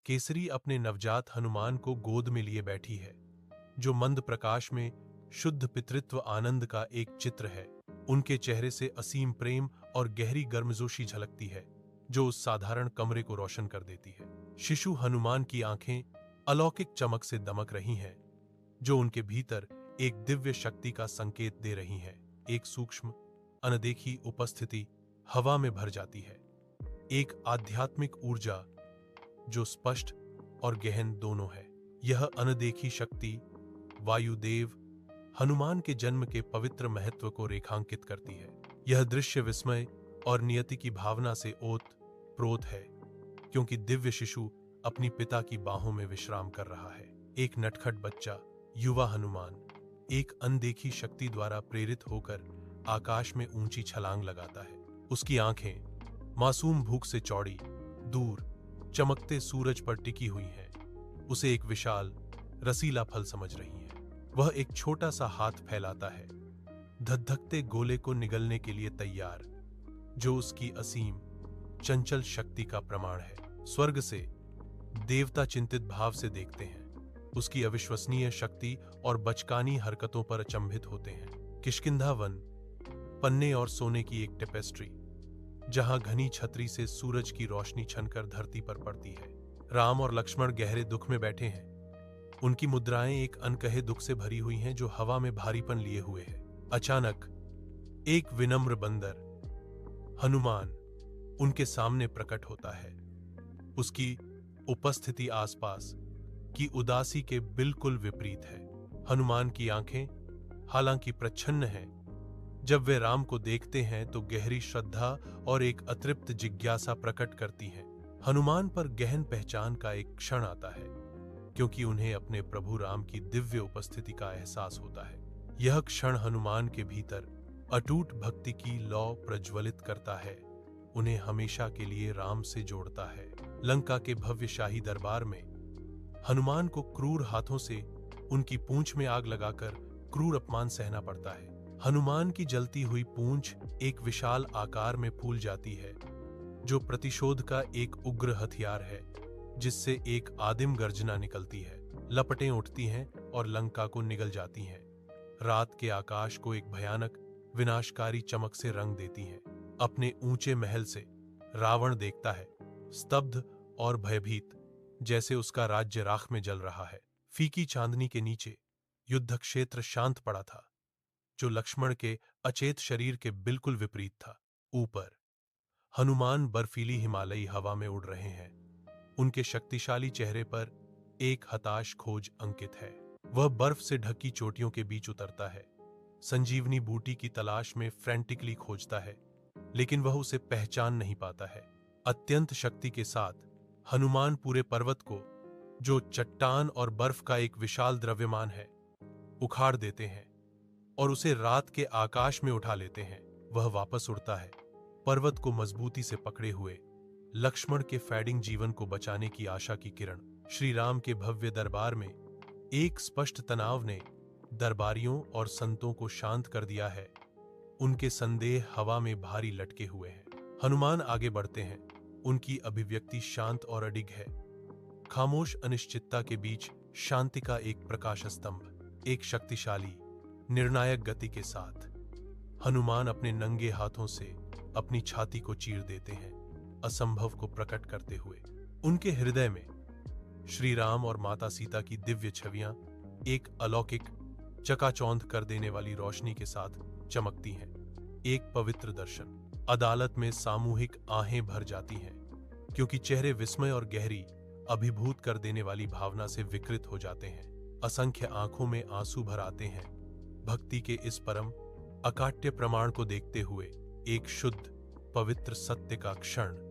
केसरी अपने नवजात हनुमान को गोद में लिए बैठी है, जो मंद प्रकाश में शुद्ध पितृत्व आनंद का एक चित्र है। उनके चेहरे से असीम प्रेम और गहरी गर्मजोशी झलकती है, जो उस साधारण कमरे को रोशन कर देती है। शिशु हनुमान की आंखें अलौकिक चमक से दमक रही हैं, जो उनके भीतर एक दिव्य शक्ति का संकेत दे रही हैं। एक सूक्ष्म, अनदेखी उपस्थिति हवा में भर जाती है, एक आध्यात्मिक ऊर्जा जो स्पष्ट और गहन दोनों है। यह अनदेखी शक्ति वायुदेव हनुमान के जन्म के पवित्र महत्व को रेखांकित करती है। यह दृश्य विस्मय और नियति की भावना से ओत-प्रोत है, क्योंकि दिव्य शिशु अपनी पिता की बाहों में विश्राम कर रहा है। एक नटखट बच्चा, युवा हनुमान, एक अनदेखी शक्ति द्वारा प्रेरित होकर आकाश में ऊंची छलांग लगाता है। उसकी आंखें मासूम भूख से चौड़ी, दूर चमकते सूरज पर टिकी हुई हैं। उसे एक विशाल, रसीला फल समझ रही हैं। वह एक छोटा सा हाथ फैलाता है, धधकते गोले को निगलने के लिए तैयार, जो उसकी असीम, चंचल शक्ति का प्रमाण है। स्वर्ग से देवता चिंतित भाव से देखते हैं, उसकी अविश्वसनीय शक्ति और बचकानी हरकतों पर अचंभित होते हैं। किष्किंधा वन, पन्ने और सोने की एक टेपेस्ट्री, जहां घनी छतरी से सूरज की रोशनी छनकर धरती पर पड़ती है। राम और लक्ष्मण गहरे दुख में बैठे हैं। उनकी मुद्राएं एक अनकहे दुख से भरी हुई हैं, जो हवा में भारीपन लिए हुए है। अचानक एक विनम्र बंदर, हनुमान, उनके सामने प्रकट होता है। उसकी उपस्थिति आसपास की उदासी के बिल्कुल विपरीत है। हनुमान की आंखें हालांकि प्रच्छन्न हैं, जब वे राम को देखते हैं तो गहरी श्रद्धा और एक अतृप्त जिज्ञासा प्रकट करती हैं। हनुमान पर गहन पहचान का एक क्षण आता है, क्योंकि उन्हें अपने प्रभु राम की दिव्य उपस्थिति का एहसास होता है। यह क्षण हनुमान के भीतर अटूट भक्ति की लौ प्रज्वलित करता है, उन्हें हमेशा के लिए राम से जोड़ता है। लंका के भव्य शाही दरबार में हनुमान को क्रूर हाथों से उनकी पूंछ में आग लगाकर क्रूर अपमान सहना पड़ता है। हनुमान की जलती हुई पूंछ एक विशाल आकार में फूल जाती है, जो प्रतिशोध का एक उग्र हथियार है, जिससे एक आदिम गर्जना निकलती है। लपटें उठती हैं और लंका को निगल जाती हैं। रात के आकाश को एक भयानक, विनाशकारी चमक से रंग देती हैं। अपने ऊंचे महल से रावण देखता है, स्तब्ध और भयभीत, जैसे उसका राज्य राख में जल रहा है। फीकी चांदनी के नीचे युद्ध क्षेत्र शांत पड़ा था, जो लक्ष्मण के अचेत शरीर के बिल्कुल विपरीत था। ऊपर हनुमान बर्फीली हिमालयी हवा में उड़ रहे हैं। उनके शक्तिशाली चेहरे पर एक हताश खोज अंकित है। वह बर्फ से ढकी चोटियों के बीच उतरता है, संजीवनी बूटी की तलाश में फ्रेंटिकली खोजता है, लेकिन वह उसे पहचान नहीं पाता है। अत्यंत शक्ति के साथ हनुमान पूरे पर्वत को, जो चट्टान और बर्फ का एक विशाल द्रव्यमान है, उखाड़ देते हैं और उसे रात के आकाश में उठा लेते हैं। वह वापस उड़ता है, पर्वत को मजबूती से पकड़े हुए, लक्ष्मण के फैडिंग जीवन को बचाने की आशा की किरण। श्री राम के भव्य दरबार में एक स्पष्ट तनाव ने दरबारियों और संतों को शांत कर दिया है। उनके संदेह हवा में भारी लटके हुए हैं। हनुमान आगे बढ़ते हैं, उनकी अभिव्यक्ति शांत और अडिग है। खामोश अनिश्चितता के बीच शांति का एक प्रकाश स्तंभ, एक शक्तिशाली, निर्णायक गति के साथ हनुमान अपने नंगे हाथों से अपनी छाती को चीर देते हैं, असंभव को प्रकट करते हुए। उनके हृदय में श्री राम और माता सीता की दिव्य छवियां एक अलौकिक, चकाचौंध कर देने वाली रोशनी के साथ चमकती हैं। एक पवित्र दर्शन। अदालत में सामूहिक आहें भर जाती हैं, क्योंकि चेहरे विस्मय और गहरी, अभिभूत कर देने वाली भावना से विकृत हो जाते हैं। असंख्य आंखों में आंसू भर आते हैं, भक्ति के इस परम अकाट्य प्रमाण को देखते हुए। एक शुद्ध, पवित्र सत्य का क्षण।